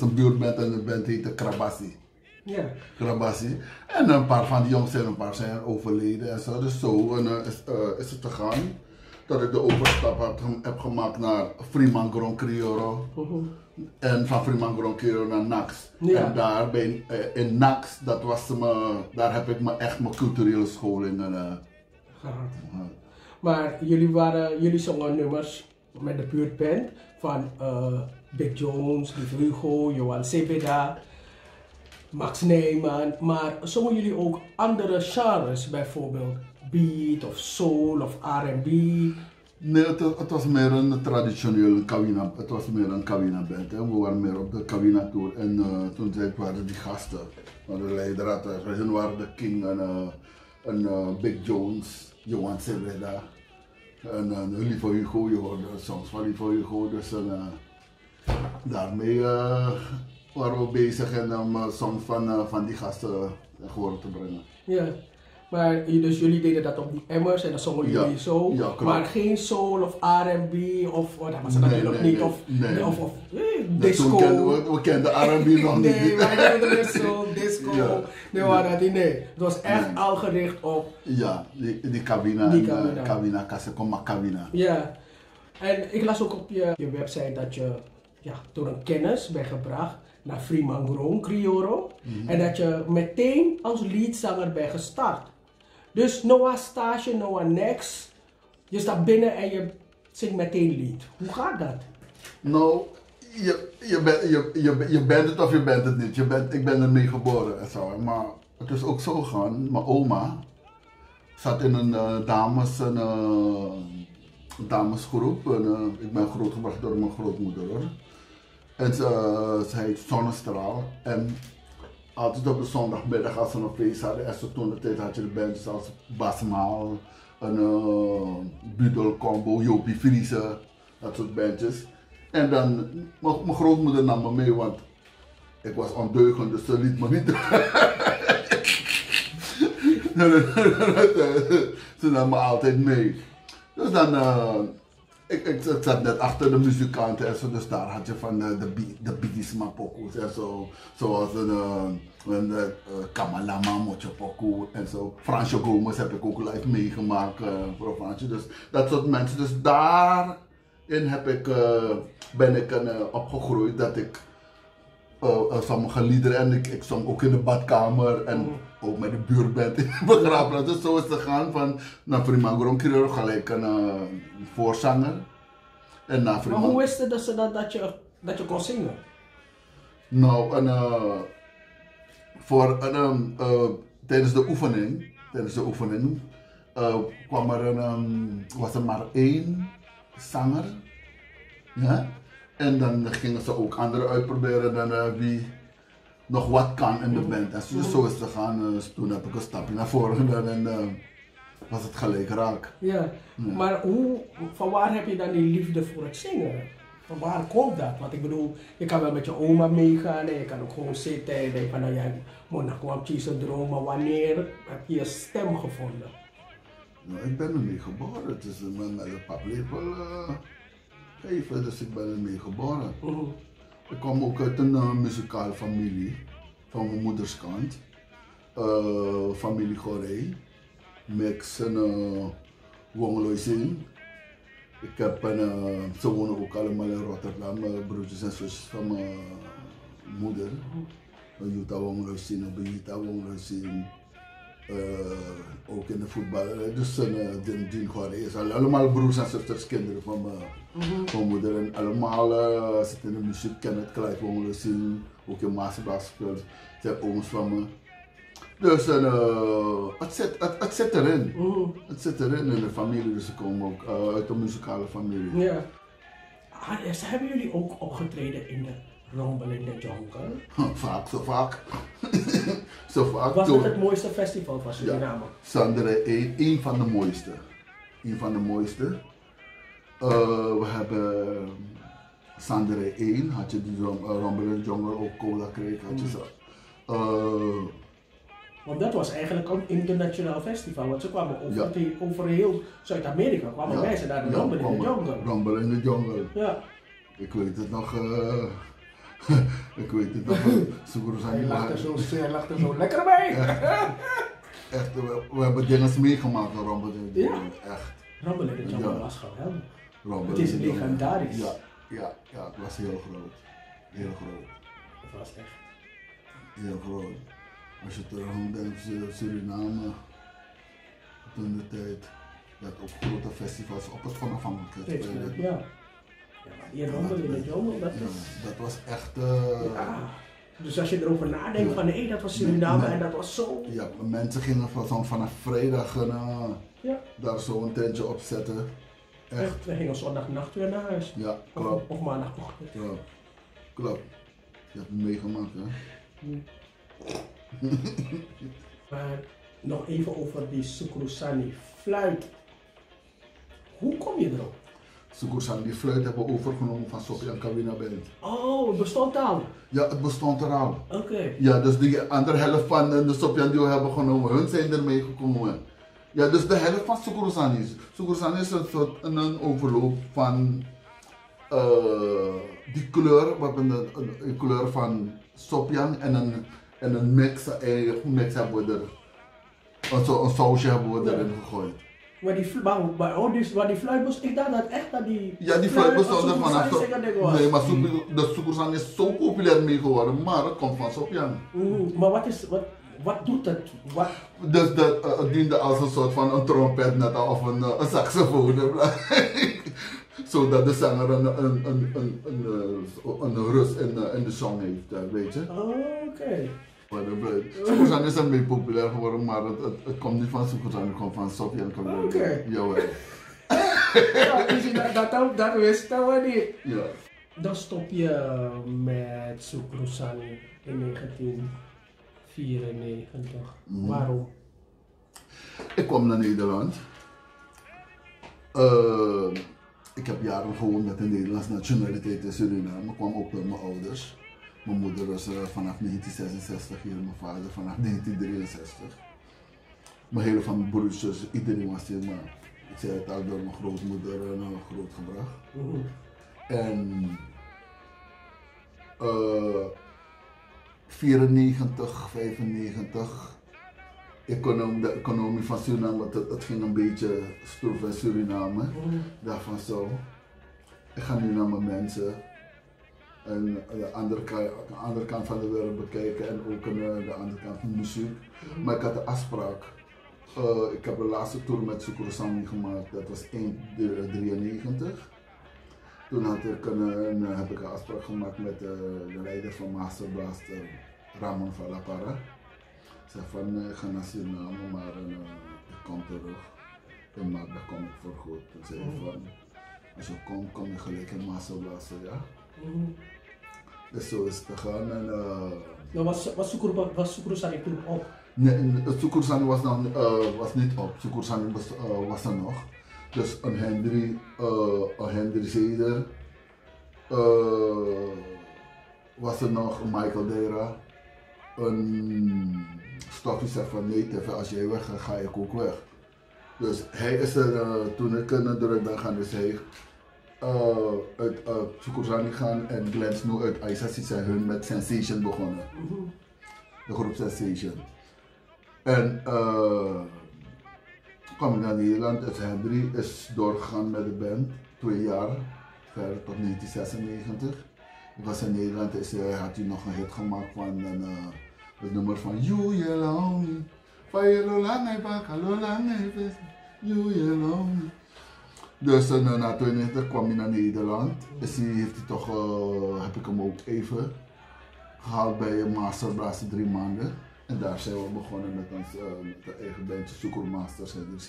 Een buurtband en de band heette Krabassi. Ja. Krabassi. En een paar van die jongens zijn, een paar zijn overleden en zo. Dus zo is het gegaan. Dat ik de overstap heb gemaakt naar Freeman Criollo. En van Freeman Criollo naar NAX. Ja. En daar in NAX, daar heb ik echt mijn culturele scholing gehad. Maar jullie zongen nummers met de buurtband van Big Jones, Lieve Hugo, Johan Sebeda, Max Neyman. Maar zongen jullie ook andere genres, bijvoorbeeld beat of soul of R&B? Nee, het was meer een traditionele Kawina. Het was meer een Kawina band. Hè. We waren meer op de Kawina tour en toen waren die gasten. Maar de leider had, hun waren de King en Big Jones, Johan Sebeda en Lieve Hugo. Je hoorde songs van Lieve Hugo. Dus daarmee waren we bezig en om songs van die gasten gehoord te brengen. Ja. Maar dus jullie deden dat op die emmers en dan zongen jullie zo, ja, maar geen soul of R&B of dat was het natuurlijk niet, of disco. We kenden R&B nog niet. Nee, maar we deden soul, disco, nee. Het was echt al gericht op... Ja, die Kawina, Kasekoma Kawina. Ja, en ik las ook op je website dat je door een kennis bent gebracht naar Freeman Criollo en dat je meteen als leadzanger bent gestart. Dus Noah stage, Noah next, je staat binnen en je zingt meteen lied. Hoe gaat dat? Nou, je bent het of je bent het niet. Ik ben ermee geboren en zo. Maar het is ook zo gegaan. Mijn oma zat in een damesgroep. En, ik ben grootgebracht door mijn grootmoeder hoor. En ze heet Zonnestraal. En altijd op de zondagmiddag als ze een feest hadden. En zo toen de tijd had je de bands als Basmaal, Budel Combo, Jopie Friese, dat soort bandjes. En dan, mijn grootmoeder nam me mee, want ik was ondeugend, dus ze liet me niet. Ze nam me altijd mee. Dus dan, ik zat net achter de muzikanten en zo, dus daar had je van de Biggie Smapokoes en zo. Zoals een Kamalama Mocho Pokoe en zo. Fransje Gomez heb ik ook live meegemaakt voor Fransje. Dus dat soort mensen. Dus daarin ben ik opgegroeid dat ik sommige liederen en ik zong ook in de badkamer en ook met de buurtband in de begrafenis. Dus zo is het gegaan van naar Freeman Criollo gelijk een voorzanger. En naar maar hoe is het dat je kon zingen? Nou, tijdens de oefening was er maar één zanger. Ja? En dan gingen ze ook anderen uitproberen dan wie nog wat kan in de band. En zo is het gegaan. Toen heb ik een stapje naar voren gedaan en was het gelijk raak. Ja, maar van waar heb je dan die liefde voor het zingen? Van waar komt dat? Want ik bedoel, je kan wel met je oma meegaan en je kan ook gewoon zitten en denken van nou ja, moet kwam kiezen dromen. Wanneer heb je je stem gevonden? Nou, ik ben ermee geboren. Het is mijn paplepel geven, dus ik ben ermee geboren. Ik kwam ook uit een muzikale familie van mijn moeders kant. Familie Gorey, Mix en Wongloisin. Ik heb ze wonen ook allemaal in Rotterdam, broertjes en zusjes van mijn moeder. Jutta Wongloisin, Beita Wongloisin. Ook in de voetbal. Dus Dien Gorey is allemaal broers en zusters, kinderen van mijn moeder. En allemaal zitten in de muziek, Kenneth Clive Wongloisin, ook in Maasbraak gespeeld. Zijn ooms van me. Dus het zit erin. Het zit erin in de familie, dus ze komen ook uit een muzikale familie. Ja. Hebben jullie ook opgetreden in de Rumble in the Jungle? Vaak, zo vaak. Zo vaak. Was dat het mooiste festival van Suriname? Ja, Sandere 1, één van de mooiste. Eén van de mooiste. We hebben Sandere 1, had je die Rumble in the Jungle, ook Cola Creek, had je zo. Want dat was eigenlijk een internationaal festival, want ze kwamen over heel Zuid-Amerika, kwamen mensen naar de Rumble in the Jungle. Rumble in the Jungle. Ja. Ik weet het nog, Ik weet het nog. Hij lacht er zo lekker bij. Echt, we hebben dingen meegemaakt in Rumble. Ja. Echt. Rumble in de Jungle was geweldig. Rumble Het is in de Jungle. legendarisch. Ja, het was heel groot. Heel groot. Het was echt. Heel groot. Als je terugdenkt, Suriname, toen de tijd, je had ook grote festivals op het onafhankelijkheidsspelen. Ja. Ja, maar die Rumble in de Jungle, dat was echt... Ja. Dus als je erover nadenkt van hé, dat was Suriname en dat was zo. Ja, mensen gingen vanaf vrijdag daar zo een tentje op zetten. Echt. We gingen zondagnacht weer naar huis. Ja, klopt. Of maandagochtend. Ja, klopt. Je hebt het meegemaakt, hè? Maar nog even over die Sukrusani fluit. Hoe kom je erop? Sukrusani, die fluit hebben we overgenomen van Sopian Kawina Band. Oh, het bestond al? Ja, het bestond er al. Oké. Ja, dus die andere helft van de Sopian die we hebben genomen, hun zijn ermee gekomen. Ja, dus de helft van Sukrusani. Sukrusani is een overloop van die kleur, wat een kleur van Sopian en een mix hebben we er. Een sausje hebben we erin gegooid. Maar die fluit moest ik dacht dat echt dat die... Ja, die fluit bestond er vanaf. Nee, maar de Sukrusani is zo populair mee geworden, maar het komt van Sopian. Maar wat doet het? Dus het diende als een soort van een trompet net of een saxofoon. Zodat de zanger een rust in de song heeft, weet je. Oké. Sukrusani is ermee populair geworden, maar het komt niet van Sukrusani, het komt van Sopian. Oké. Jawel. Dat wisten we niet. Ja. Dan stop je met Sukrusani in 1994. Waarom? Ik kwam naar Nederland. Ik heb jaren gewoond met de Nederlandse nationaliteit in Suriname. Ik kwam ook door mijn ouders. Mijn moeder was vanaf 1966 hier, mijn vader vanaf 1963. Mijn hele familie, broers, zus, iedereen was hier, maar ik zei het al, door mijn grootmoeder grootgebracht. En 94, 95, de economie van Suriname, het ging een beetje stroef in Suriname. Daarvan zo, ik ga nu naar mijn mensen en de andere kant van de wereld bekijken en ook de andere kant van de muziek. Maar ik had de afspraak, ik heb de laatste tour met Sukrusani gemaakt, dat was 1993. Toen heb ik een afspraak gemaakt met de leider van Master Blaster, Ramon Valapara. Ik zei van, ik ga naar Suriname, maar ik kom terug. In maart, daar kom ik voor goed. Toen zei hij van, als je komt, kom je gelijk in Master Blaster, ja. Dus zo is het gegaan. En, was Sukrusani toen op? Nee, Sukrusani was niet op, Sukrusani was er nog. Dus een Henry Zeder, was er nog een Michael Dera, een Stoffie zei van nee, als jij weg gaat, ga ik ook weg. Dus hij is er, toen ik naar de ben gaan, is hij uit Sukrusani gaan en Glenn Snow uit ISAC zijn hun met Sensation begonnen. De groep Sensation. En kwam ik naar Nederland, dus Henry is doorgegaan met de band, 2 jaar, verder tot 1996. Ik was in Nederland, had hij nog een hit gemaakt van het nummer van You Yellow Me. Van Yellow Lang Baka, Lang You Yellow Me. Dus na 92 kwam hij naar Nederland. Dus heb ik hem ook even gehaald bij Master Blaster 3 maanden. En daar zijn we begonnen met ons eigen bandje Sukur Masters en de